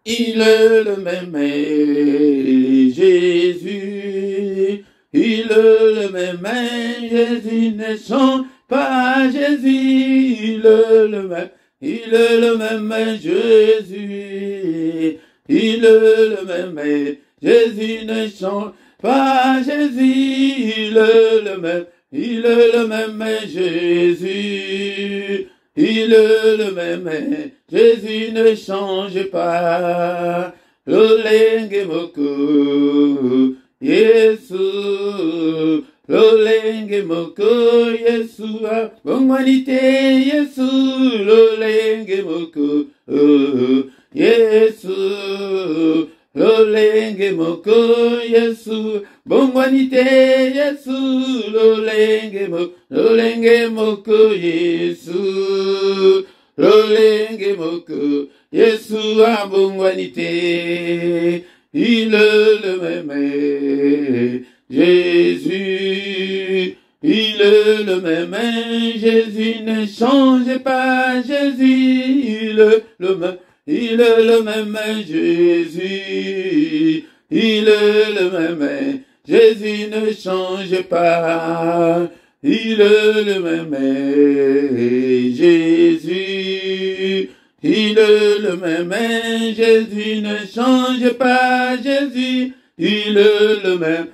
Il est le même, Jésus. Il est le même, Jésus ne change pas, Jésus. Il est le même, Jésus. Il est le même, Jésus ne change pas, Jésus. Il est le même, Jésus. Il est le même, Jésus ne change pas. Lolenge moko, Yesu. Lolenge moko, Yesu. Bongwanite, Yesu. Lolenge moko, Yesu. Lolenge moko, Yesu. Bongwanite, Yesu. Lolenge moko, Yesu. Lolenge moko, Yesu abongwanite. Il est le même, Jésus. Il est le même, Jésus ne change pas, Jésus. Il est le même, Jésus. Il est le même, Jésus ne change pas. Il est le même, Jésus. Il est le même, Jésus ne change pas, Jésus. Il est le même,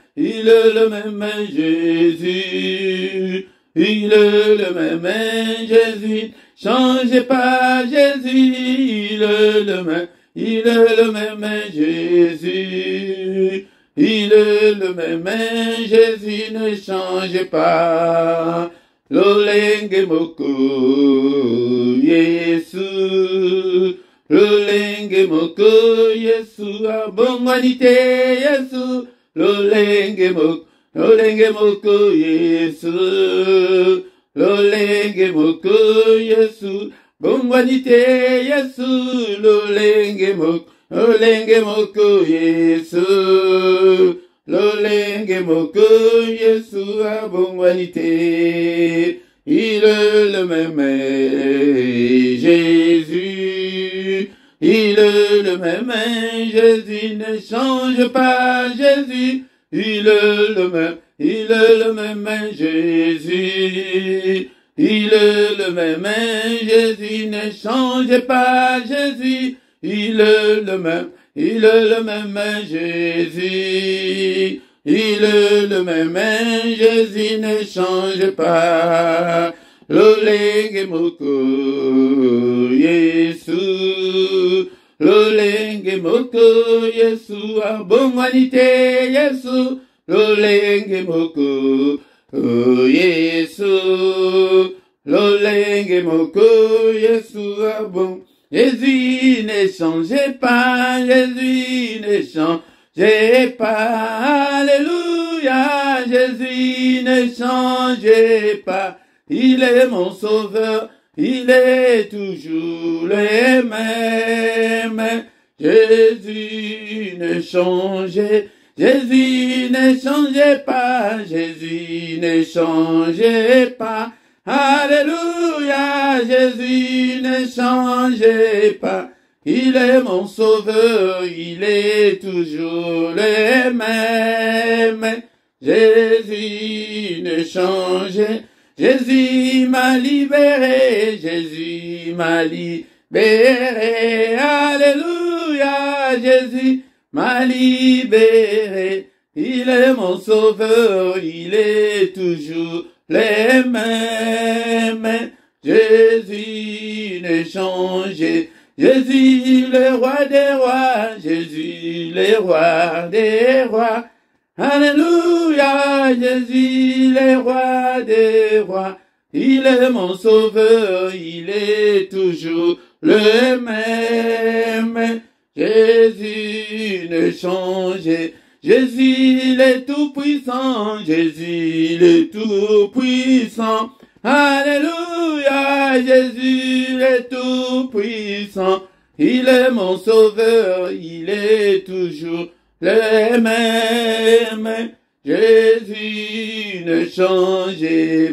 Jésus. Il est le même, Jésus. Change pas, Jésus. Il est le même, Jésus. Il est le même, Jésus ne change pas. Lolenge moko, Yesu. Lolenge moko, Yesu. Abongwanite, Yesu. Lolenge moko, Yesu. Lolenge moko, Yesu. Bongwanite, Yesu. Lolenge moko, Yesu. Lolenge moko, Yesu abongwanite. Il est le même, Jésus. Il est le même, Jésus ne change pas, Jésus. Il est le même, Jésus. Il est le même, Jésus ne change pas, Jésus. Il est le même, Jésus. Il est le même, Jésus ne change pas. Lolenge moko, Yesu. Lolenge moko, Yesu. Abongwanite, Yesu. Lolenge moko, Yesu. Lolenge moko, Yesu. Abong. Jésus ne change pas, Jésus ne change pas, alléluia, Jésus ne change pas, il est mon sauveur, il est toujours le même, Jésus ne change, Jésus ne change pas, Jésus ne change pas, alléluia, Jésus ne change pas. Il est mon sauveur, il est toujours le même. Jésus ne change, Jésus m'a libéré, Jésus m'a libéré. Alléluia, Jésus m'a libéré. Il est mon sauveur, il est toujours les mêmes. Jésus ne change, Jésus le roi des rois, Jésus le roi des rois. Alléluia, Jésus le roi des rois. Il est mon sauveur, il est toujours le même. Jésus ne change, Jésus est tout puissant, Jésus est tout puissant. Alléluia, Jésus est tout puissant. Il est mon sauveur, il est toujours le même. Jésus ne change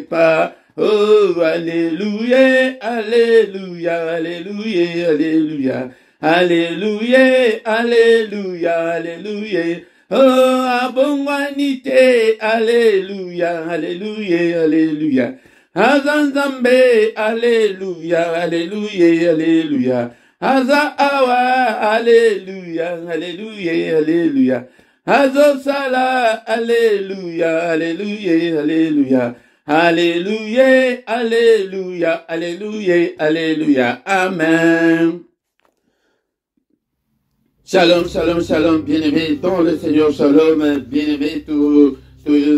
pas. Oh, alléluia, alléluia, alléluia, alléluia. Alléluia, Alléluia, Alléluia. Oh, abongwanite, Alléluia, Alléluia, Alléluia. Azanzambe, Alléluia, Alléluia, Alléluia. Aza awa, Alléluia, Alléluia, Alléluia. Azo sala, Alléluia, Alléluia, Alléluia. Alléluia, Alléluia, Alléluia, Alléluia. Amen. Shalom, shalom, shalom, bien-aimés dans le Seigneur, shalom, bien-aimés, tous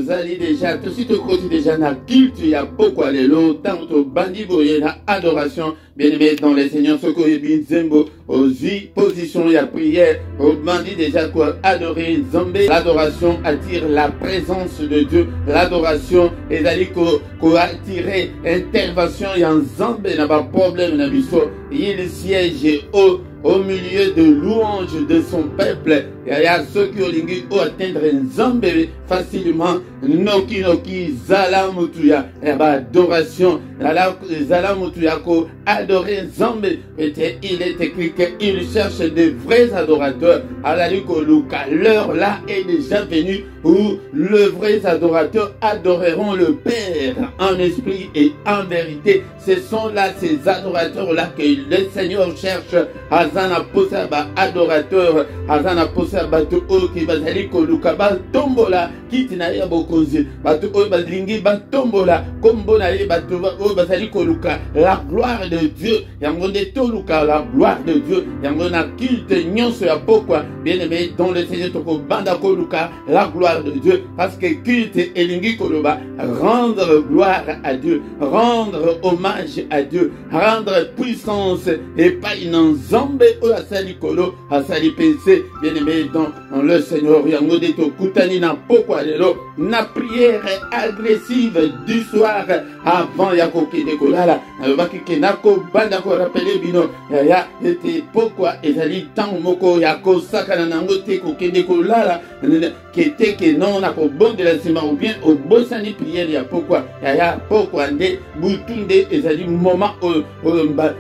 allez déjà, tout de suite au côté déjà, na culte, il y a beaucoup à l'élo, tant au bandit, il y a adoration, bien-aimés dans le Seigneur, ce qu'on est zembo, aux positions, il y a prière, au bandit déjà, quoi, adorer, zambé, l'adoration attire la présence de Dieu, l'adoration, et d'aller qu'on attire intervention, il y a un zambé, n'a pas de problème, n'a il siège au milieu de louanges de son peuple. Il y a ceux qui ont atteindre Nzambe facilement. Noki Zalamutuya. Il y a adoration. Zalamutuya ko adorer Nzambe. Il est écrit qu'il cherche de vrais adorateurs. L'heure là est déjà venue où les vrais adorateurs adoreront le Père en esprit et en vérité. Ce sont là ces adorateurs là que le Seigneur cherche. Azana posa ba adorateur, azana posa ba to o ki bazali ko luka ba tombola kiti na ya bokonzi ba to o balingi ba tombola kombo na ye ba to o bazali ko luka la gloire de Dieu yango de to luka la gloire de Dieu yango na culte nyonso ya pokwa bien-aimé dans le Seigneur toko banda ko luka la gloire de Dieu parce que culte elingi ko loba rendre gloire à Dieu, rendre hommage à Dieu, rendre puissance et pas une ensemble asali kolo asali pensé bien-aimé dans le Seigneur yango de to kutani na pokwa lelo na prière agressive du soir avant ya kokende kolala baki kenako banda ko rappeler bino ya ete pokwa ezali tant moko ya ko sakana nango te kokende kolala kete ke non na ko bondela sima ou bien au bosani prière ya pokwa ya pokwa nde butunde ezali moment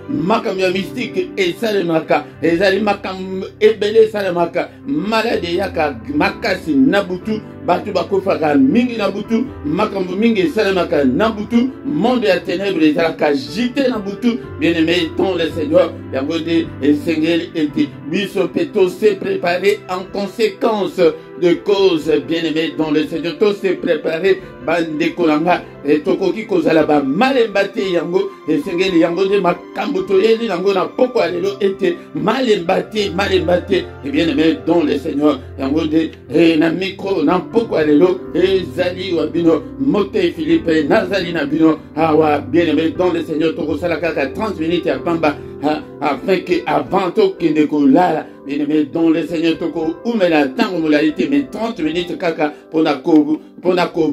makamya mystique et salemaka ezali makam ebele salemaka malade yaka makasi nabutu batu bakofaka mingi nabutu makambo mingi salemaka nabutu monde ya ténèbres ezalaka jité nabutu bien-aimé dans le Seigneur yangode esengeli ete biso peto se préparer en conséquence de cause bien-aimé dans le Seigneur to se préparer bande kolanga et tokoki kozala ba malembate yango esengeli yango de makambo toyeli yango na pokwa lelo ete malembate et bien-aimé dans le Seigneur yango de na micro na pokwa lelo ezali wabino mote Philippe nazali na bino awa bien-aimé dans le Seigneur tokosala kaka 30 minutes ya pamba afin que avant to kende kolala bien-aimé dans le Seigneur toko umela tango molalite mais 30 minutes kaka pona ko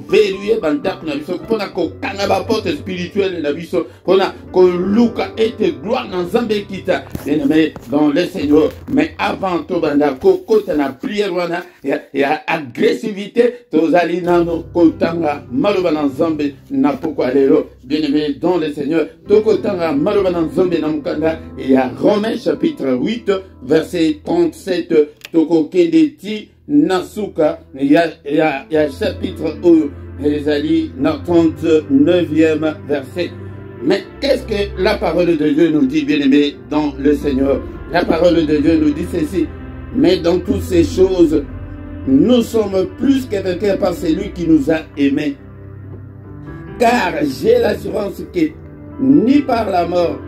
verrouiller bandak na biso pona ko kanga ba porte spirituelle na biso pona ko luka ete gloire na Nzambe kita bien-aimé dans le Seigneur mais avant to banda ko kota na prière wana ya agressivité tozali nano kotanga maloba na Nzambe na pokwa lelo bien-aimé dans le Seigneur toko tanga maloba na Nzambe na mukanda et à Romains chapitre 8 verset 37 toko kendeti nasuka ya chapitre ezali na 39e verset. Mais qu'est-ce que la parole de Dieu nous dit, bien-aimés dans le Seigneur? La parole de Dieu nous dit ceci: mais dans toutes ces choses nous sommes plus que vainqueurs par celui qui nous a aimés, car j'ai l'assurance que ni par la mort,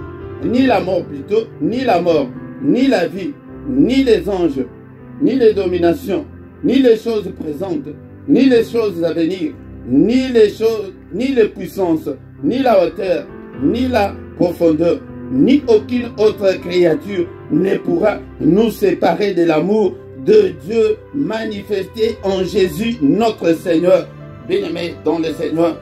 ni la mort plutôt, ni la mort, ni la vie, ni les anges, ni les dominations, ni les choses présentes, ni les choses à venir, ni les puissances, ni la hauteur, ni la profondeur, ni aucune autre créature ne pourra nous séparer de l'amour de Dieu manifesté en Jésus notre Seigneur. Bien-aimé dans le Seigneur,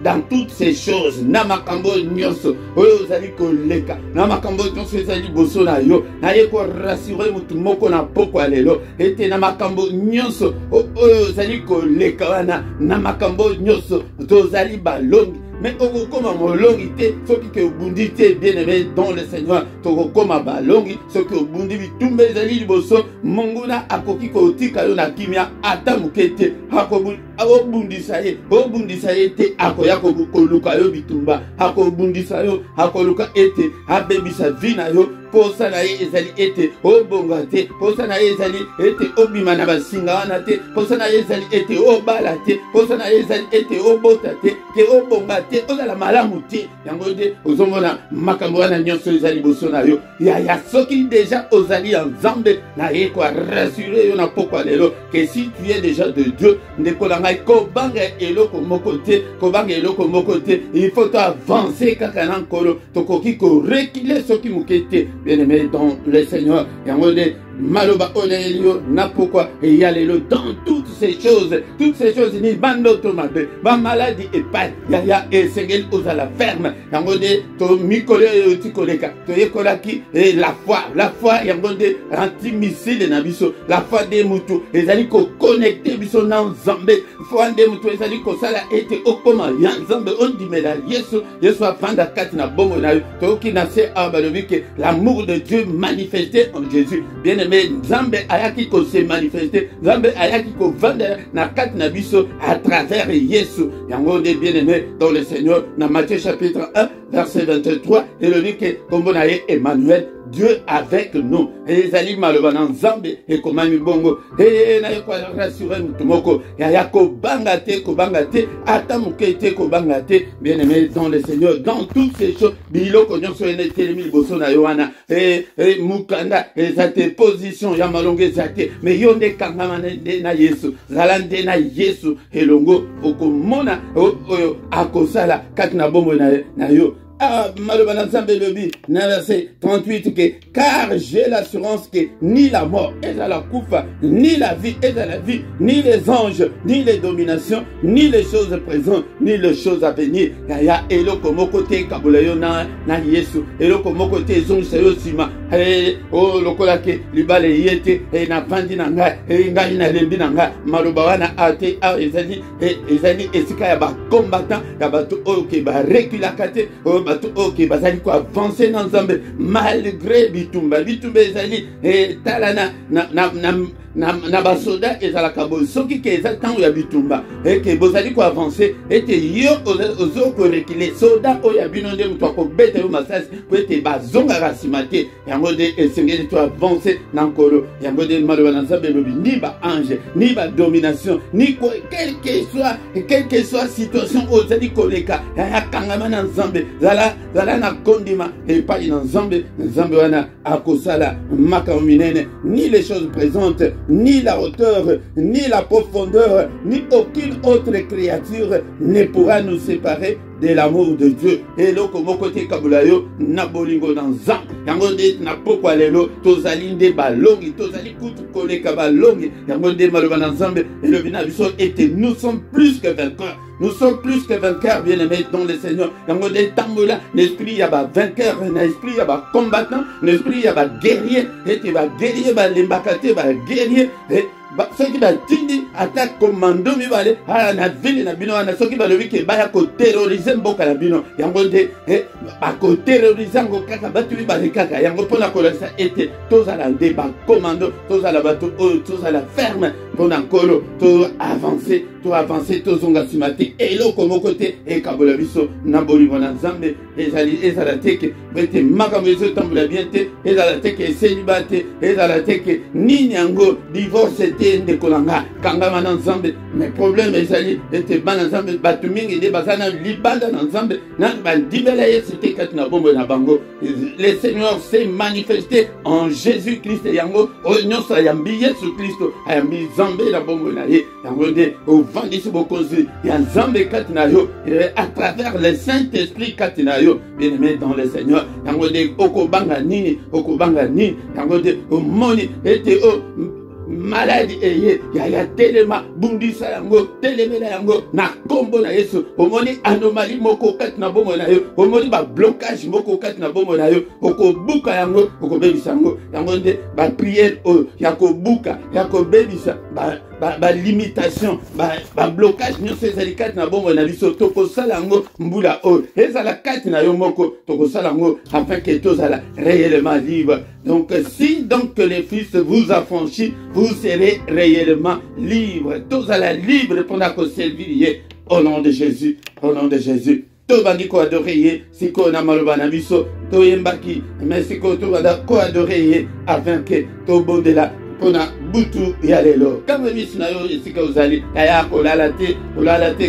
dans toutes ces choses, namakambo nyonso oyo zali koleka namakambo nyonso ezali boso na yo naye ko rassurer mutu moko na pokwa lelo ete namakambo nyonso oyo zali koleka wana namakambo nyonso tozali balongi mais okokoma molongi te soki ke obundi te bien-aimé dans le Seigneur tokokoma balongi soki obundi bitumba ezali liboso monguna akoki kotika yo na kimia ata moke te akobundisa ye te akoya koluka yo bitumba akobundisa yo akoluka ete abebisa vi na yo posa na ye ezali ete obonga te posa na ye ezali ete obima na basinga wana te posa na ye ezali ete obala te posa na ye ezali ete obota te ke obonga te ozala malamu te yango nde ozomona makambo wana nyonso ezali liboso na yo ya soki deja ozali ya nzambe na ye korassure yo na pokwa lelo ke si tu es déjà de Dieu ndeko na ngai kobanga eloko moko te il faut to avancer kaka na nkolo tokoki korekile soki moke te bien-aimé dans le Seigneur yango nde maloba olelio na pourquoi et y a lelo dans toutes ces choses ni bando tomate ba maladie et pas ya esengel ozala ferme yango nde to mikole otikoleka to yekolaki la foi yango nde anti-missile na biso la foi de mutu ezali ko connecter biso na nzambe foi de mutu ezali ko sala ete okoma ya nzambe ondimela Yesu afanda kati na bomo na yo to kina se abalobike l'amour de Dieu manifesté en Jésus bien mais Nzambe ayaki ko se manifester Nzambe ayaki ko vendre na kati na biso à travers Yesu yango nde bien-aimé dans le Seigneur na Matthieu chapitre 1 verset 23 et le dit que comme on a Emmanuel Dieu avec nous et ezali maloba na Nzambe et komami bongo et na ko rassurer mutumoko ya ko banga te ata muke te ko banga te bien-aimé dans le Seigneur dans toutes ces choses biloko nyonso ene telemi liboso na Yohana et mukanda ezate position ya malonge zate mais yo nde kangama nde na Yesu zala nde na Yesu elongo okomona oyo akosala kati na bombo na yo. Maloba na Nzambe lobi na verset 38 que car j'ai l'assurance que ni la mort est à la kufa, ni la vie est à la vie, ni les anges, ni les dominations, ni les choses présentes, ni les choses à venir. Ya eloko moko te kabula yo na Yesu eloko moko te zonisa yo sima o lokola ke libale yete na vandi na ngai ngai na lembi na ngai maloba wana ate ezali esika ya ba combattant ya bato oke ba reculaka te bato oke bazali ko avancer dans Nzambe malgré bitumba ezali talana na basoda ezalaka boye soki ke eza ntango ya bitumba eke bozali ko avancer ete yo ozoko rekile soda oyo ya bino nde moto akobeta yo masasi po ete bazongaka nsima te yango nde esengeli to avancer na nkolo yango nde maloba na Nzambe elobi ni ba ange ni ba domination ni quelle que soit situation oyo ozali koleka yakangama na Nzambe zala na kondima epai na Nzambe wana akosala makambo minene ni les choses présentes ni la hauteur, ni la profondeur, ni aucune autre créature ne pourra nous séparer de l'amour de Dieu. Et là, comme côté kabulayo, na bolingo dans zan. Yango de na pokwa lelo, tozali nde balongi, tozali kutu kole kabalongi. Yango de maloba dans Nzambe. Et le bina biso était, nous sommes plus que vainqueurs. Nous sommes plus que vainqueurs, bien-aimés dans le Seigneur. Yango de tambola, l'esprit yaba vainqueur, l'esprit yaba combattant, l'esprit yaba guerrier, et tu vas guerrier, ba lembakate, ba guerrier, et soki batindi ata commando mibale na ville na bino wana soki balobi ke baya ko terroriser mboka na bino yango nde bako terroriser ngo kaka batu mibale kaka yango mpona kolakisa ete tozala nde bacommando tozala bato oyo tozala ferme mpona nkolo to avancer tozonga nsima te eloko moko te ekabola biso na bolingo na Nzambe ezala te ke ete makambo ezotambola bien te ezala te ke eseliba te ezala te ke nini yango divorce te ndeko nanga kangama na Nzambe mais problème ezali ete bana Nzambe batu mingi nde baza na libanda na Nzambe na bandibela Yesu te kati na bombo na bango. Le Seigneur s'est manifesté en Jésus-Christ yango oyo nyonso ayambi Yesu Kristo ayambi Nzambe na bombo na ye yango nde ovandisi bokonzi ya Nzambe kati na yo à travers le Saint-Esprit kati na yo bien-aimé dans le Seigneur yango nde okobanga nini yango nde omoni ete maladie eye ya telema bundisa yango telemela yango na kombo na Yesu omoni anomalie moko kati na bomo na yo omoni ba blocage moko kati na bomo na yo okobuka yango okobebisa yango nde ba prière ya kobuka ya kobebisa limitation, blocage, nous ces alikati na bombo na biso toko salango mbula o. Ezala kati na yomoko toko salango afin que tous ala réellement libre. Donc si donc les fils vous affranchit, vous serez réellement libre. Tous ala libre pendant que servir au nom de Jésus, au nom de Jésus. To bandi ko adorer si ko na maloba na biso to yembaki mais si ko to banda ko adorer afin que to bondela pona butu ya lelo kama misina yo esika uzali aya ko lalate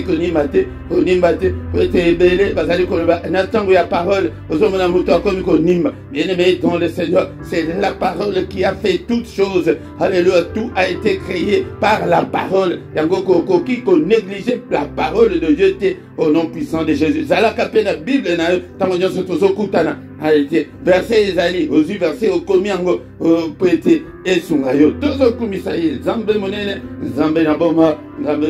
ko nimate ko te bele bazali ko na tango ya parole ozomona mutu akomi ko nimba bien aimé dans le Seigneur, c'est la parole qui a fait toutes choses. Alléluia, tout a été créé par la parole. Yango ko qui ko négliger la parole de Dieu au nom puissant de Jésus. Zala kapé la Bible na tango nyoso tozo kutana arrêté verset ezali ozu verset okomiango poete esungayo tozo kumisaye zambe monene zambe na boma zambe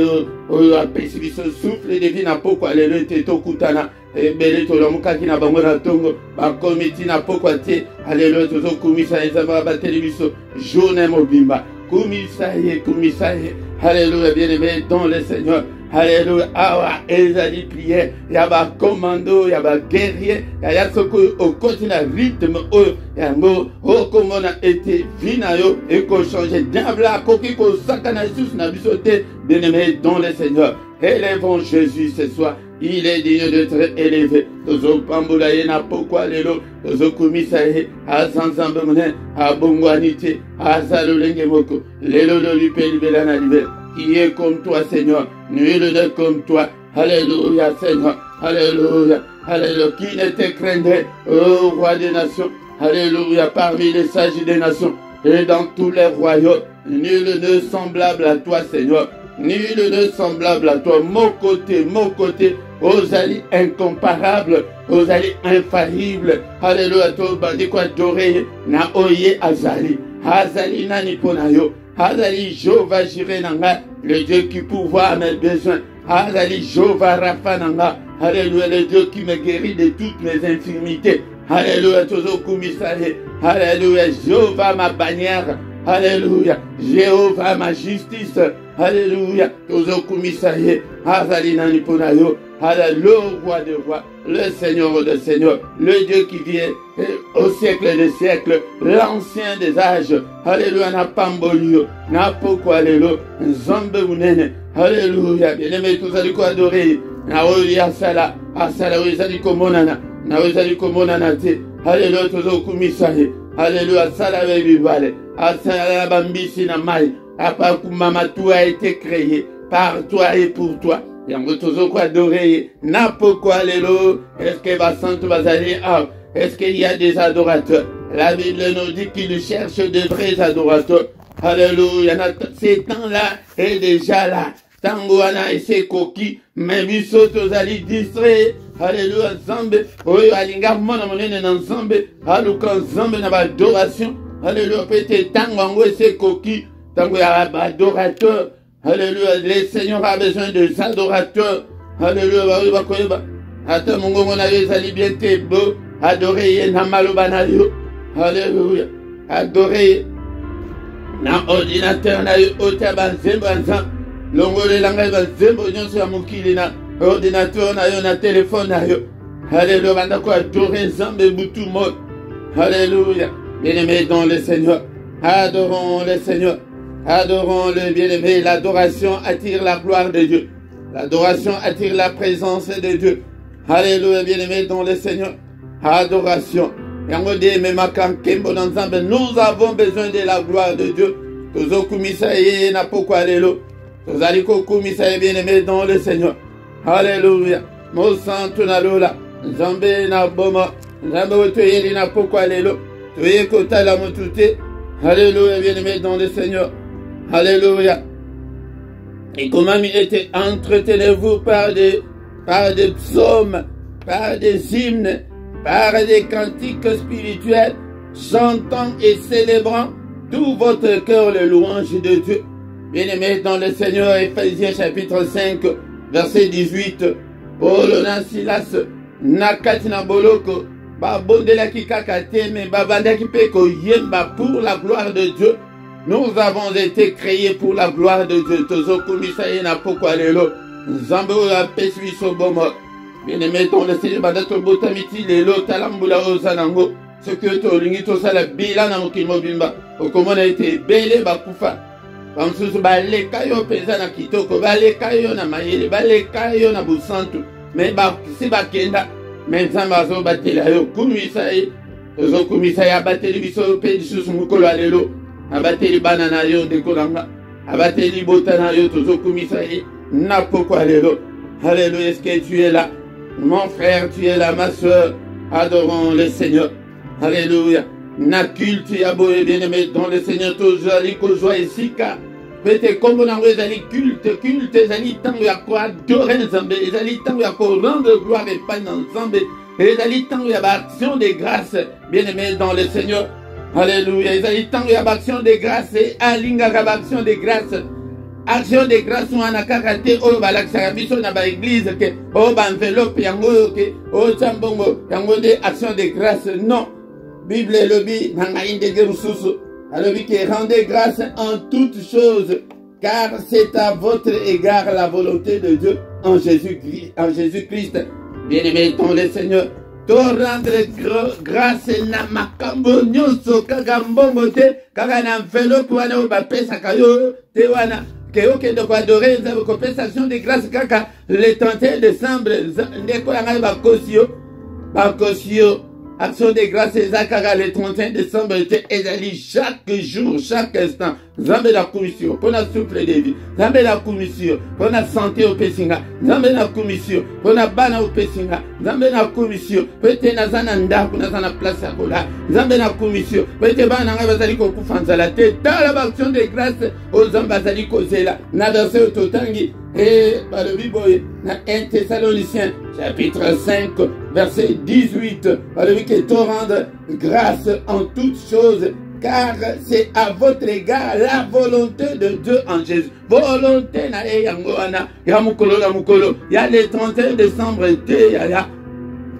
oyo apesi biso souffle de vie na poko alelo te tokutana ebele tolomukaki na bango na tongo bakomiti na poko te alelo tozo kumisaye zambe bateli biso journée mobimba kumisaye alléluia bien-aimé dans le Seigneur. Alléluia. Awa ezali prière, yaba commando, yaba guerrier, yaya soko au continent rythme yango okomona été vinayo et ko changer diable koki ko sakana Jesus na bisote bien-aimé dans le Seigneur. Élevons Jésus ce soir. Il est digne d'être élevé. Tozo pambula yena pokwa lelo, tozo kumisaye azanzambe mone abongwanite azalolenge moko lelo lo lipeli belana libel. Qui est comme toi, Seigneur, nul n'est comme toi. Alléluia, Seigneur. Alléluia. Alléluia. Qui ne te craindrait, ô roi des nations. Alléluia. Parmi les sages des nations et dans tous les royaumes, nul ne semblable à toi, Seigneur. Nul ne semblable à toi. Mon côté, aux alliés incomparables, aux alliés infaillibles. Alléluia. Toi, bandi quoi doré, na oye azali. Azali nani ponayo. Hazali Jova Jireh Nanga, le Dieu qui pourvoit mes besoins. Hazali Jova Rapha Nanga, alléluia, le Dieu qui me guérit de toutes mes infirmités. Alléluia, Tozo Kumisale, alléluia, Jéhovah ma bannière. Alléluia, Jéhovah ma justice. Alléluia, Tozo Kumisale, Hazali Naniponayo. Alléluia, le roi des rois, le Seigneur des seigneurs, le Dieu qui vient au siècle des siècles, l'ancien des âges. Alléluia, na pambolio, na poko alléluia, nzambe unene. Alléluia, bien-aimé, tous allez quoi adorer. Na oyi asala, oyi komonana, na oyi komonana te. Alléluia, tozo kumisaye. Alléluia, asala bibale, asala bambisi na mai. Apa kumama, tout a été créé par toi et pour toi. Yango tozo quoi adorer, na poko alléluia. Est-ce que va santo bazali ah? Est-ce qu'il y a des adorateurs? La Bible nous dit qu'il cherche de vrais adorateurs. Alléluia. Ces temps-là est déjà là. Tangoana et ses coquilles, mais biso tozali distrait. Alléluia. Zambe. Oyo alinga mona monene na zambe. Aluka zambe na adoration. Alléluia. Peut-être tango et ses coquilles. Tango ya adorateur. Alléluia. Le Seigneur a besoin des adorateurs. Alléluia. Attends, mon gars, on a les alliés bien beau. Adorer na maloba na yo. Alléluia. Adorer na ordinateur na yo otaba nzembo nzambe. Longole langa nzembo nyonso ya mokili na ordinateur na yo na téléphone na yo. Alléluia. Banda ko adorer nzambe butu mo. Alléluia. Bien-aimé dans le Seigneur. Adorons le Seigneur. Adorons le bien-aimé. L'adoration attire la gloire de Dieu. L'adoration attire la présence de Dieu. Alléluia. Bien-aimé dans le Seigneur. Adoration. Nous avons besoin de la gloire de Dieu. Tozo kumisaye na pokwa lelo. Tozaliko kumisaye bien-aimé dans le Seigneur. Alléluia. Mo santo na lola. Nzambe na boma. Nzambe otoyeli na pokwa lelo. Toye kota la motute. Alléluia bien-aimé dans le Seigneur. Alléluia. Et comment il était, entretenez-vous par des psaumes, par des hymnes, par des cantiques spirituels, chantant et célébrant tout votre cœur le louange de Dieu. Bien-aimés dans le Seigneur, Ephésiens chapitre 5, verset 18. Paul na Silas, nakati na boloko, babondela ki kakate, mais babandaki pe ko yemba pour la gloire de Dieu. Nous avons été créés pour la gloire de Dieu. Tozo kumisaye na pokwa lelo. Nzambe oyo apesi biso bomo. Bien-aimé dans le Seigneur, badato botamiti lelo talambula osanango. Ce que tolingi tosala bila na mokili mobimba. Okomona ete bele bakufa. Bamsusu baleka yo penza na kitoko, baleka yo na mayele, baleka yo na busantu. Mais si bakenda, mais Nzambe azobatela yo kumisa ye. Tozo kumisa ye abateli biso pe lisusu mokolo alelo. Abateli bana na yo dekolanga. Abateli bota na yo tozo kumisa ye. Na pokwa lelo. Alléluia, est-ce que tu es là? Mon frère, tu es là, ma soeur. Adorons le Seigneur. Alléluia. Na culte ya boye bien-aimé dans le Seigneur toujours ali ko joie ici car peut-être comme on a ezali culte ezali tango ya ko adorer Nzambe, ezali tango ya ko rendre gloire et pas Nzambe, ezali tango ya action de grâce bien-aimé dans le Seigneur. Alléluia. Ezali tango ya action de grâce et alinga ka action de grâce. Action de grâce wana kaka te oyo balakisaka biso na ba église ke o ba enveloppe yango ke o chambongo yango de action de grâce. Non. Bible lobi nanga indege rususu alobi que rendez grâce en toutes choses car c'est à votre égard la volonté de Dieu en Jésus-Christ. Bien-aimé dans le Seigneur, to rendre grâce na makambo nyonso kaka mbongo te kaka na enveloppe wana o bapesaka yo te wana ke okende ko adorer Nzambe ko pesa action de grâce kaka le 31 décembre ndeko yanga bakosio. Action de grâce ezakaka le 31 décembre ezali chaque jour, chaque instant. Nzambe na commission pour la souffle de vie. Nzambe na commission pour la santé au pesinga. Nzambe na commission pour la bana au pesinga. Nzambe na commission peut-être nazana ndako nazana place ya kola. Nzambe na commission peut-être bana nga bazali ko kufanzala te. Dans l'action de grâce aux hommes bazali ko zela. Na verset totangi et par le Bible dans 1 Thessaloniciens chapitre 5 verset 18 par le que te rendre grâce en toutes choses car c'est à votre égard la volonté de Dieu en Jésus. Volonté na yango wana ya mukolo na mukolo ya le 31 décembre te ya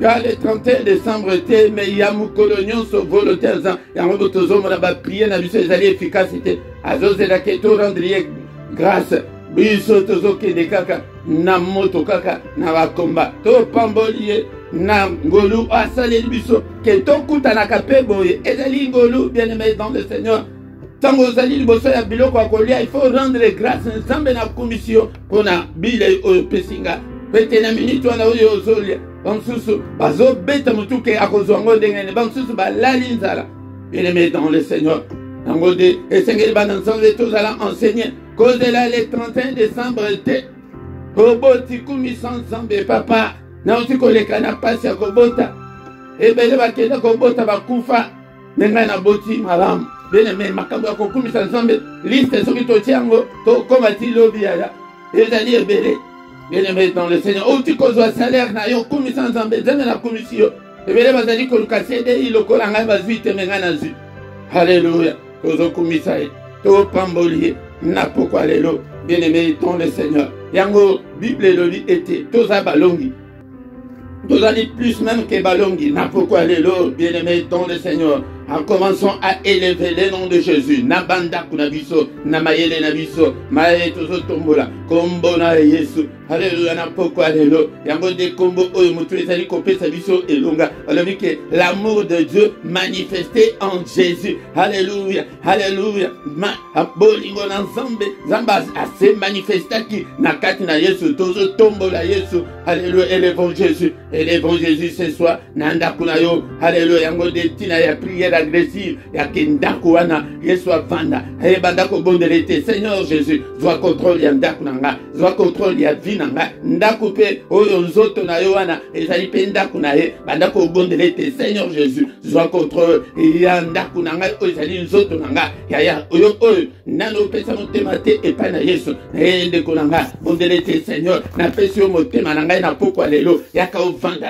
le 31 décembre te mais ya mukolo nyonso volontaire yango tozomona ba prier na biso ezali efficacité azozela ke to rendre grâce biso tozokende kaka na moto kaka na bakomba to pamboli na ngolu asaleli biso ke tokutanaka mpe boye ezali ngolu bien-aimé dans le Seigneur. Tango ozali liboso ya biloko ya kolia il faut rendre grâce Nzambe na commission mpona bile oyo pesinga pete na minute wana oyo ozolia bamsusu bazobeta motu ke akozwa ngo ndenge nini bamsusu balali nzala bien-aimé dans le Seigneur. Tango de esengeli bana Nzambe tozala enseigner kozela le 31 décembre te koboti kumisa Nzambe papa na uti koleka na pasi ya kobota ebele bakenda kobota bakufa nenga na boti malamu bien-aimé makambo ya kokumisa Nzambe liste soki totiango tokoma ti lobi yaya ezali ebele bien-aimé dans le Seigneur uti kozwa salaire na yo kumisa Nzambe nzambe na kumisi yo ebele bazali koluka CDI lokola ngai bazwi te menga na zwi. Alléluia. Tozokumisa ye topamboli ye na pokwa lelo bien-aimé dans le Seigneur. Yango Bible lobi ete toza balongi tozali plus même que balongi na pokwa lelo bien-aimé dans le Seigneur. En commençant à élever le nom de Jésus. Nabanda kunabiso, namayele nabiso, maye tozo tombola, kombo na Yesu. Alléluia na pokwa lelo. Yango de kombo oyo mutu ezali kopesa biso elonga. Alobi que l'amour de Dieu manifesté en Jésus. Alléluia. Alléluia. Bolingo na Nzambe, Nzamba ase manifestaki na kati na Yesu tozo tombola Yesu. Alléluia. Élevons Jésus. Élevons Jésus ce soir. Nanda kunayo. Alléluia. Yango de tina ya prière agressive ya kendako wana Yesu avanda e bandako bondelete. Seigneur Jésus zwa contrôle ya ndako nanga, zwa contrôle ya vie nanga, ndako pe oyo nzoto na yo wana ezali pe ndako na ye bandako bondelete. Seigneur Jésus zwa contrôle ya ndako nanga oyo ezali nzoto nanga ya oyo nano pesa motema te epai na Yesu e ndeko na nga bondele te Seigneur na pesi yo motema na ngai na pokwa lelo yaka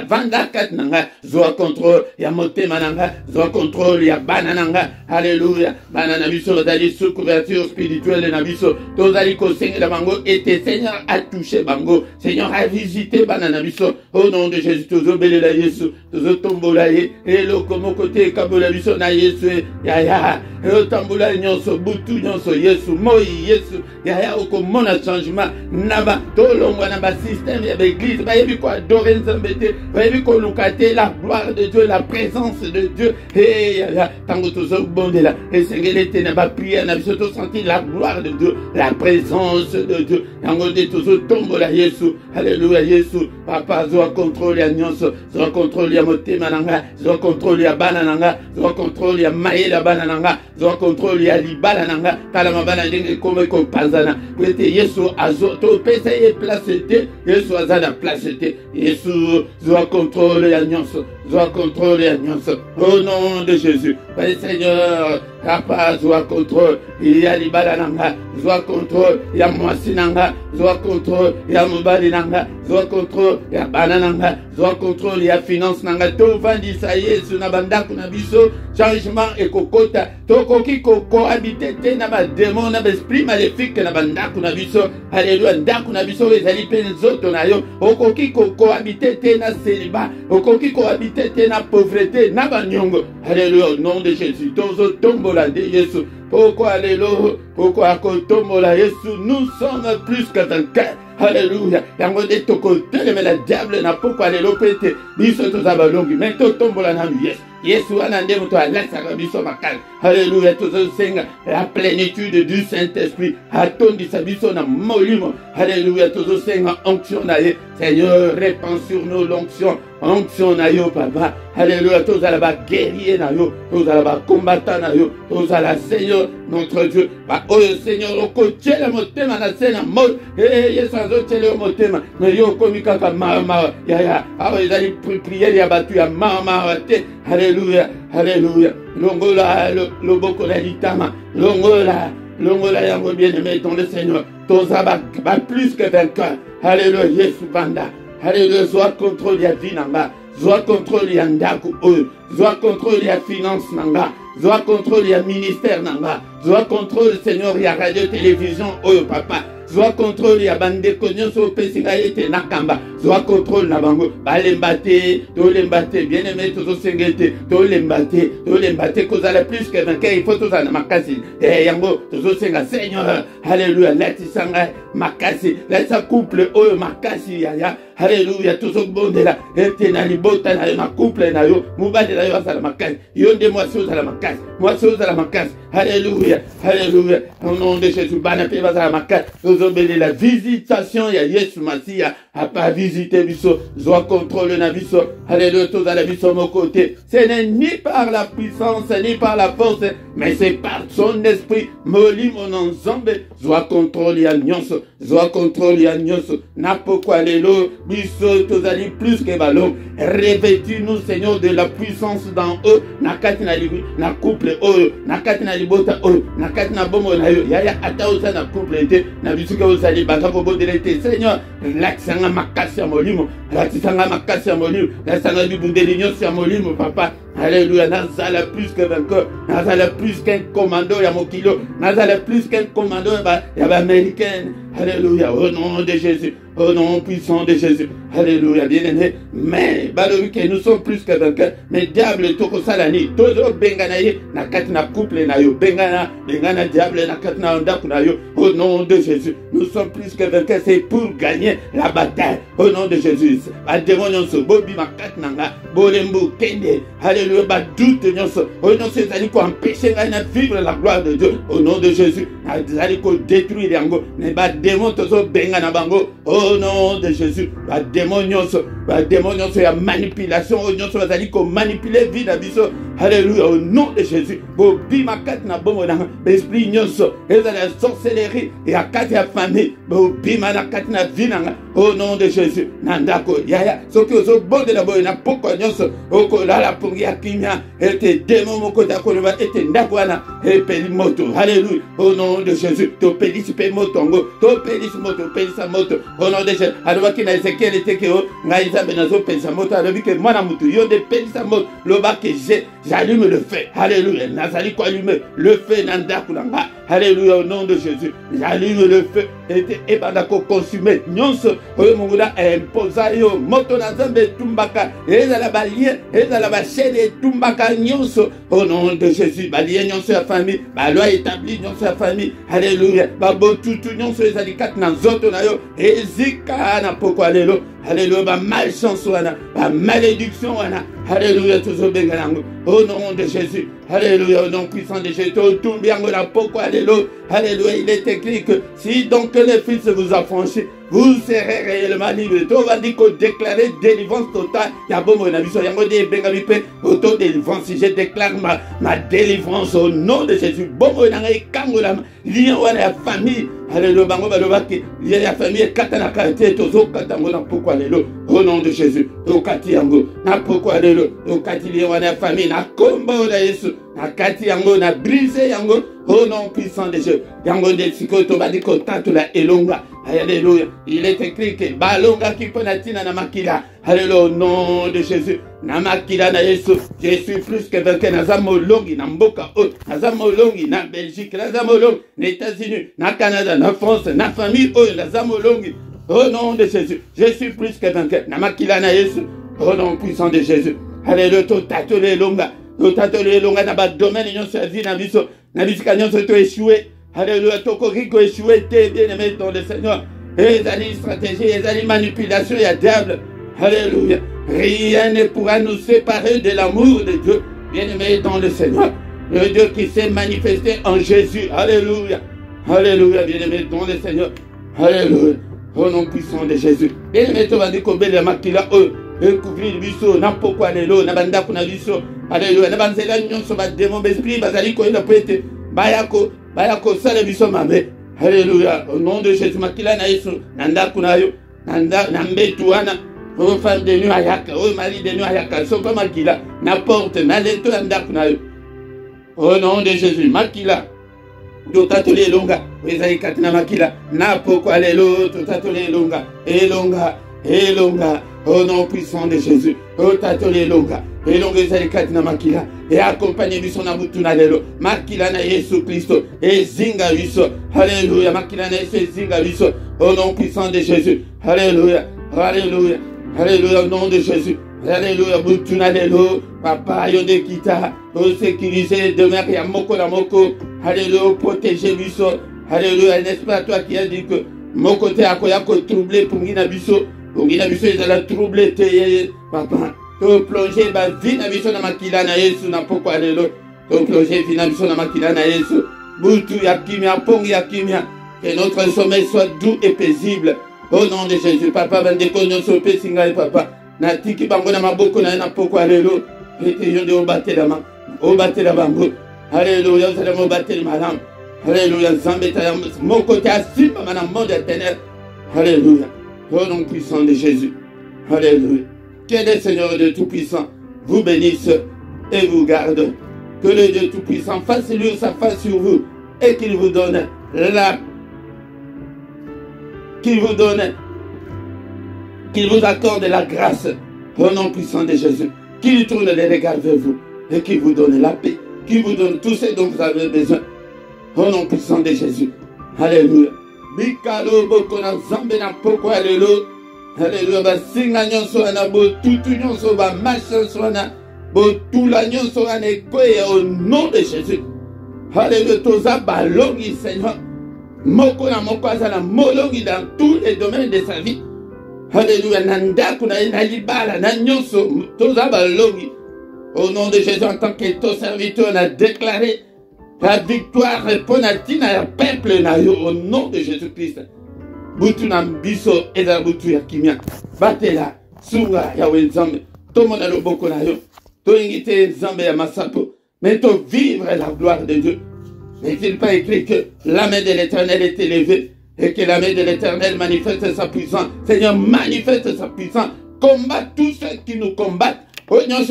vanda kati na nga zwa contrôle ya motema na nga zwa contrôle ya bana na nga alléluia bana na biso bazali sous couverture spirituelle na biso tozali kosengela bango ete Seigneur a touché bango Seigneur a visité bana na biso au nom de Jésus tozobelela Yesu tozotombola ye eloko moko te ekabola biso na Yesu yaya otambola nyonso butu nyonso Yesu moi Yesu yaya okomona changement naba tolongwa na ba système ya l'église bayebi ko adorer Nzambe te bayebi ko luka te la gloire de Dieu la présence de Dieu et yaya tango tozobondela esengeli te na ba prière na biso sentir la gloire de Dieu la présence de Dieu tango de tozotombola Yesu alléluia Yesu papa zwa contrôle ya nyonso zwa contrôle ya motema nanga zwa contrôle ya bana nanga zwa contrôle ya mayela bana nanga zwa contrôle ya libala nanga tala mabana ndenge komwe ko panzana kwete Yesu azo to pesa ye place te Yesu azana place te Yesu zwa contrôle ya nyonso zwa contrôle ya nyonso au nom de Jésus Seigneur papa zwa contrôle ya libala nanga zwa contrôle ya mwasi nanga zwa contrôle ya mobali nanga zwa contrôle ya bana nanga zwa contrôle ya finance nanga to vandisa Yesu na bandako na biso changement ekokota tokoki kohabite te na ba démon na ba esprit maléfique na bandako na biso alléluia ndako na biso ezali pe nzoto na yo okoki kohabite te na célibat okoki kohabite te na pauvreté na banyongo alléluia au nom de Jésus tozo tombola de Yesu pourquoi lelo pourquoi kotombola Yesu nous sommes plus que vainqueurs alléluia yango de tokoteleme mais la diable na pourquoi lelo pete biso tozabalongi mais totombola na Yesu Yesu wana nde moto alasaka biso makala alléluia tozosenga la plénitude du Saint-Esprit atondisa biso na molimo alléluia tozosenga onction na ye Seigneur répand sur nous l'onction onction na yo papa alléluia tozala ba guerrier na yo tozala ba combattant na yo tozala Seigneur notre Dieu ba oyo Seigneur okotiela motema na sena mol Yesu azotiela motema na yo komi kaka mama ya awa ezali prière ya batu ya mama te alléluia alléluia longola loboko la litama longola yango bien-aimé dans le Seigneur tozaba ba plus que vainqueur alléluia Yesu banda alléluia soit contrôle ya vie nanga soit contrôle ya ndako oyo soit contrôle ya finance nanga soit contrôle ya ministère nanga soit contrôle Seigneur ya radio télévision oyo papa soit contrôle ya bandeko nyonso pesinga ete nakamba soit contrôle na bango balembate tolembate bien aimé tozosengete tolembate kozala plus que vainqueur il faut tozala makasi yango tozosenga Seigneur alléluia latisanga makasi laisa couple oyo makasi ya alléluia tozobondela ete na libota na yo na couple na yo mobali na yo azala makasi yo nde mwasi ozala makasi alléluia alléluia au nom de Jésus bana pe bazala makasi la visitation ya Yesu Masia a pas visité biso zwa contrôle na biso alléluia tous à la biso mon côté ce n'est ni par la puissance ni par la force mais c'est par son esprit moli mon ensemble zwa contrôle ya nyonso na pourquoi lelo biso tous ali plus que ballon revêtis-nous Seigneur de la puissance dans eux na kati na libi na couple oyo na kati na libota oyo na kati na bomo na yo ya ata osa na couple te na biso ozali banga kobondela te Seigneur lakisanga makasi ya molimo lakisanga bibundeli nyonso ya molimo papa alléluia nazala plus que vainqueur nazala plus qu'un commando ya mokilo nazala plus qu'un commando ya ba-américaine alléluia au nom de Jésus au nom puissant de Jésus alléluia bien-aimé mais balobi que nous sommes plus que vainqueurs mais diable tokosalani tozo bengana ye na kati na couple na yo bengana diable na kati na ndako na yo au nom de Jésus nous sommes plus que vainqueurs c'est pour gagner la bataille au nom de Jésus ba démon nyonso bobi makati nanga bolembo kende alléluia ba doute nyonso au nom de Jésus ko empêcher ngai na vivre la gloire de Dieu au nom de Jésus azali ko détruire yango ne ba démon tozo bengana bango au nom de Jésus ba démon nyonso ya manipulation nyonso bazali ko manipuler vie na biso Alléluia, au nom de Jésus. Bobima katna bomona, esprit nyonso, ezala la sorcellerie et à katia famille. Bobima na katna vinanga, au nom de Jésus. Nandako yaya, soki ozo bonde na boy na poko nyonso, oko la pour ya kimia, ete démon moko dako leba ete ndakwana, e peli moto. Alléluia, au nom de Jésus. To peli sipe motongo, to peli moto, peli sa moto. Au nom de Jésus. Alors qui na Ezekiel était que ngaïza benazo peli sa moto, alors que moi na mutu yo de peli sa moto, loba que j'allume le feu. Alléluia. Nazali ko allumer le feu nandakulanga. Alléluia, au nom de Jésus. J'allume le feu. Et bandako consumé. Nyonso oyo mongula imposa yo moto na zambe tumbaka. Ezala balien, ezala ba chaîne tumbaka nyonso au nom de Jésus. Balien nyonso ya famille, ba loi établie nyonso ya famille. Alléluia. Ba botutu nyonso ezali kat na nzoto na yo. Ezika na poko alelo. Alléluia, ba malchance wana, ba malédiction wana. Alléluia, toujours bengalango. Au nom de Jésus. Alléluia, au nom puissant de Jésus. Tout bien la poko alléluia. Alléluia, il est écrit que si donc le Fils vous affranchit, vous serez réellement libre. Tout va dire qu'on déclare délivrance totale. Yabo nabiso yango de bengabipe auto délivrance. Je déclare ma délivrance au nom de Jésus. Bomo nanga ikangola lien wana ya famille. Alléluia, bango balobaki lien ya famille katana kate tozo katango na poko alléluia. Au nom de Jésus. Okati yango na poko alléluia. Okati lien wana ya famille na kombo na Yesu. Na kati yango na brise yango au nom puissant de Jésus. Yango de siko to badiko tatula elonga. Alléluia. Il est écrit que balonga qui penatina na makila. Alléluia, au nom de Jésus. Na makila na Yesu. Je suis plus que vainqueur. Nazamo longi na mboka haute. Nazamo longi na Belgique. Nazamo longi na États-Unis, na Canada, na France, na famille haute. Nazamo longi. Au nom de Jésus. Je suis plus que vainqueur. Na makila na Yesu. Au nom puissant de Jésus. Alléluia, to tatole longa. To tatole longa na ba domaine nyonso ya vie na biso. Na bisika nyonso to échoué. Alléluia, Tokoriko échoué, bien-aimé dans le Seigneur. Et les stratégies, les manipulations, il y a diable. Alléluia. Rien ne pourra nous séparer de l'amour de Dieu, bien-aimé dans le Seigneur. Le Dieu qui s'est manifesté en Jésus. Alléluia. Alléluia, bien-aimé dans le Seigneur. Alléluia. Au nom puissant de Jésus. Bien-aimé, tu vas dire que le makila, couvrir le biso, n'importe quoi, les lots, n'abanda kuna biso. Alléluia. N'abanzela nyon so ba démon esprit, bazali ko ina poete. Bayako sale biso mabe. Alléluia. Au nom de Jésus, makila na Yesu, nanda kunayo, nanda nambetu wana. Oh femme de nuit ayaka, oh mari de nuit ayaka, so pas makila, n'importe, naleto nanda kunayo. Au nom de Jésus, makila. Totatole longa, ezali katina makila, na poko alelo, totatole longa, elonga, elonga. Au nom puissant de Jésus, totatole longa. Et l'on ezali katina makila et accompagné biso na butu na lelo makila na Yesu Christo et zinga biso. Alléluia, makila na Yesu zinga biso au nom puissant de Jésus. Alléluia, alléluia, alléluia au nom de Jésus. Alléluia, butu na lelo papa yonde kita au sécuriser demeure ya moko na moko. Alléluia, protéger biso. Alléluia, n'est-ce pas toi qui as dit que mon côté akoya ko troubler pour ngina biso ezala troubler te papa. To plonger ba vie na biso na makila na Yesu na poko alelo. To plonger vie na biso na makila na Yesu. Butu ya kimia, pongi ya kimia. Que notre sommeil soit doux et paisible. Au nom de Jésus, papa, bandeko nyonso pe singa papa. Na tiki bango na maboko na poko alelo. Ete yonde obatela ma. Obatela bango. Alléluia, vous allez m'obatela madame. Alléluia, zambeta ya mon côté asimba mana monde éternel. Alléluia. Au nom puissant de Jésus. Alléluia. Que le Seigneur de Tout-Puissant vous bénisse et vous garde. Que le Dieu Tout-Puissant fasse lui sa face sur vous et qu'il vous donne qu'il vous accorde la grâce au nom puissant de Jésus. Qu'il tourne les regards vers vous et qu'il vous donne la paix, qu'il vous donne tout ce dont vous avez besoin au nom puissant de Jésus. Alléluia. Bikalo boko na zambe na poko alléluia. Alléluia, ba singa nyonso wana bo tutu nyonso ba machanso wana bo tula nyonso wana ekoye au nom de Jésus. Alléluia, toza balongi Seigneur. Moko na moko azala molongi dans tous les domaines de sa vie. Alléluia, nandaku na libala na nyonso toza balongi. Au nom de Jésus, en tant que ton serviteur, on a déclaré la victoire pour Natina et peuple na yo au nom de Jésus-Christ. Butu na biso eza butu ya kimia. Batela, sunga ya wenzambe. Tomo na loboko na yo. Toingite Zambe ya Masapo. Mais to vivre la gloire de Dieu. N'est-il pas écrit que la main de l'Éternel est élevée et que la main de l'Éternel manifeste sa puissance? Seigneur, manifeste sa puissance. Combat tous ceux qui nous combattent. Au nom de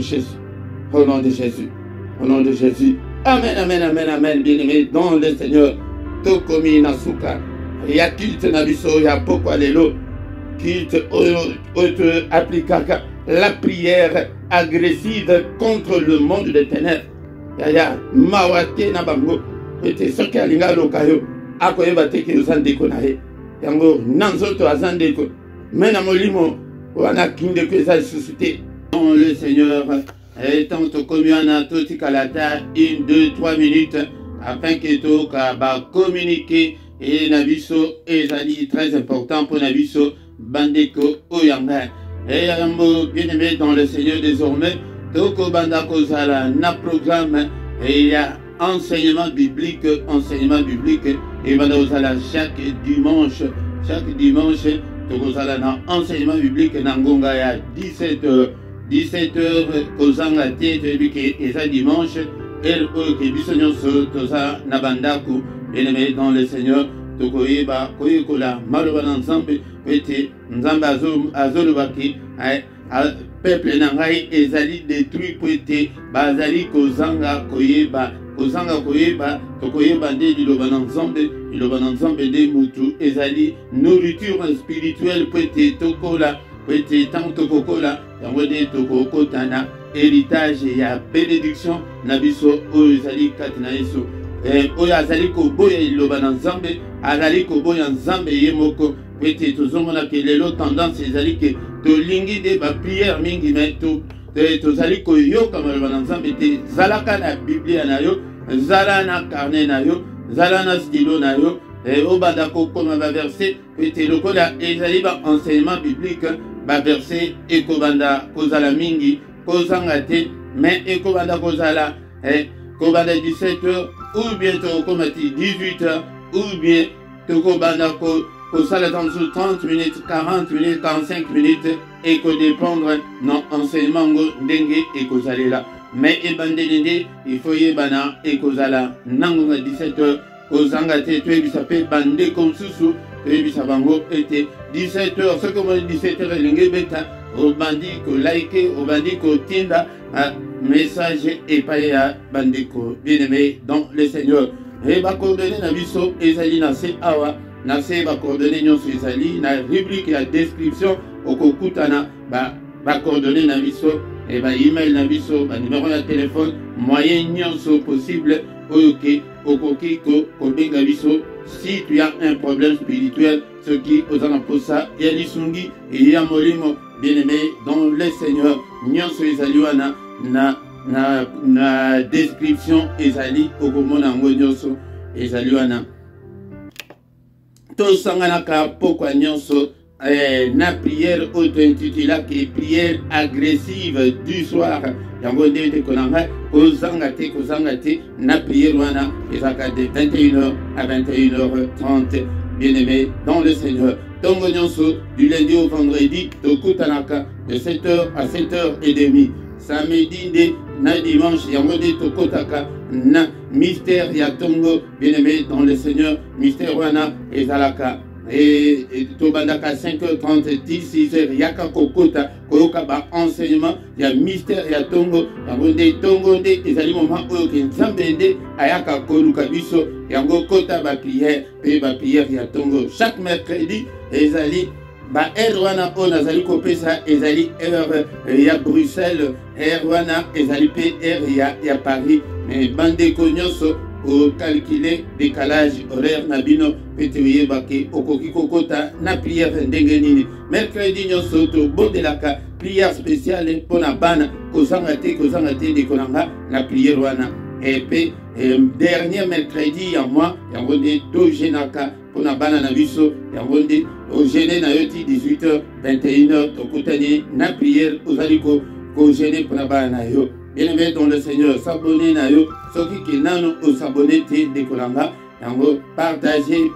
Jésus. Au nom de Jésus. Au nom de Jésus. Amen, amen, amen, amen. Bien-aimé dans le Seigneur. Tokomi Nasuka. Ya culte na biso ya pokwa lelo. Culte appliquer la prière agressive contre le monde des ténèbres. Ya mawate na bango. Ete soki alinga lokayo. Akoyeba teke uzandeko na ye. Yango nanzoto azandeko. Mena molimo wana kinde que ça suscité. Dans le Seigneur et tant communion à tout kalata 1 2 3 minutes afin que to ka ba communiquer et nabiso ezali très important pour nabiso bandeko oyanga. Et yambo bien-aimé dans le Seigneur désormais toko bandako zala na programme et il y a enseignement biblique et bandako chaque dimanche tokozala na enseignement biblique na ngonga ya 17h kozanga te toyebi eza dimanche ke biso nyonso toza na bandako bien-aimé dans le Seigneur tokoyeba koyekola maloba na nzambe ete nzambe azolobaki peuple na ngai ezali détruit po ete bazali kozanga koyeba tokoyeba nde liloba na nzambe nde mutu ezali nourriture spirituelle po ete tokola po ete ntango tokokola yango nde tokokota na héritage ya bénédiction na biso oyo ezali kati na yesu oyo azali koboya liloba na nzambe azali koboya nzambe ye moko po ete tozomona ke lelo tendance ezali ke tolingi nde bapriere mingi me tozali koyoka maloba na nzambe te zalaka na biblia na yo zala na carnet na yo zala na stylo na yo obanda kokoma baverse po ete lokola ezali baenseignement biblique baverse ekobanda kozala mingi kozanga te mais ekobanda kozala kobanda 17h ou bien tokokoma ti 18h ou bien tokobanda kosala dans 30 minutes 40 minutes 45 minutes ekodépendre na enseignement ngo ndenge ekozalela mais ebandeli nde il faut yebana ekozala nango na 17h kozanga te toyebisa mpe bandeko mosusu toyebisa bango ete 17h soki omoni 17h elingi ebeta obandi kolike obandi kotinda message epai ya bandeko bien-aimé dans le Seigneur e bacoordonné na biso ezali na se awa na se bacoordonné nyonso ezali na rubrique ya description okokutana bacoordonné na biso et email na biso numéro ya téléphone moyen nyonso possible oyo ke okoki kobenga biso si tu as un problème spirituel ce qui ozana posa ya lisungi et ya molimo bien-aimé dans le Seigneur nyonso ezali wana na description ezali okomona yango nyonso ezali wana tosanganaka pokwa nyonso na prière auto-intitulée prière agressive du soir yango nde tekonanga kozanga te na prière wana ezaka de 21h à 21h30 bien-aimé dans le Seigneur tongo nyonso du lundi au vendredi tokutanaka de 7h à 7h30 samedi nde na dimanche yango nde tokotaka na mystère ya tongo bien-aimé dans le Seigneur mystère wana ezalaka et tobandaka 5h30 6h yaka kokota koyoka ba enseignement ya mystère ya tongo yango nde tongo nde ezali moment oyo ke nzambe nde ayaka koluka biso yango kota ba prière ya tongo chaque mercredi ezali ba heure wana oyo nazali kopesa ezali heure ya Bruxelles heure wana ezali pe heure ya Paris mais bandeko nyonso calculer décalage horaire na bino pete oyebake okoki kokota na prière ndenge nini mercredi nyonso tobodelaka prière spéciale mpona bana kozanga te dekonanga na prière wana epe dernier mercredi ya mois yango nde togenaka mpona bana na biso yango nde ogene na yo ti 18h 21h tokutani na prière ozali kogene mpona bana na yo bien-aimé dans le Seigneur s'abonner na yo soki ke nano osabone te dekolanga yango partagez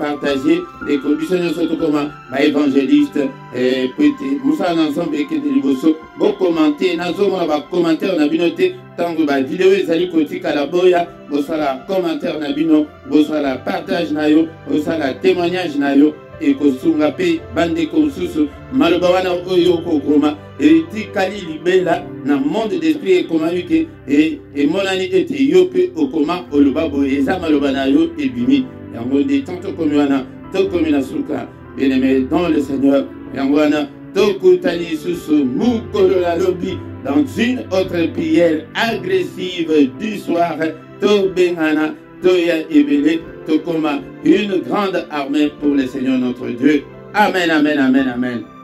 les conditions surtout comme évangéliste et petit Moussa ensemble et que de liboso bo commenter nazo mona ba commentaire na binote tango ba vidéo ezali kotika la boya bo sala commentaire na bino bo sala partage na yo bo sala témoignage na yo et kosunga pe bande konsusu maloba wana oyo kokoma etikali libela na monde d'esprit ekoma yuke emonani ete yo pe okoma oloba boye eza maloba na yo ebimi yango nde tanto komi wana tokomi na suka bien-aimé dans le Seigneur yango wana tokutani lisusu mukolo la lobi dans une autre prière agressive du soir tobengana toya ebele tokoma une grande armée pour le Seigneur notre Dieu. Amen, amen, amen, amen.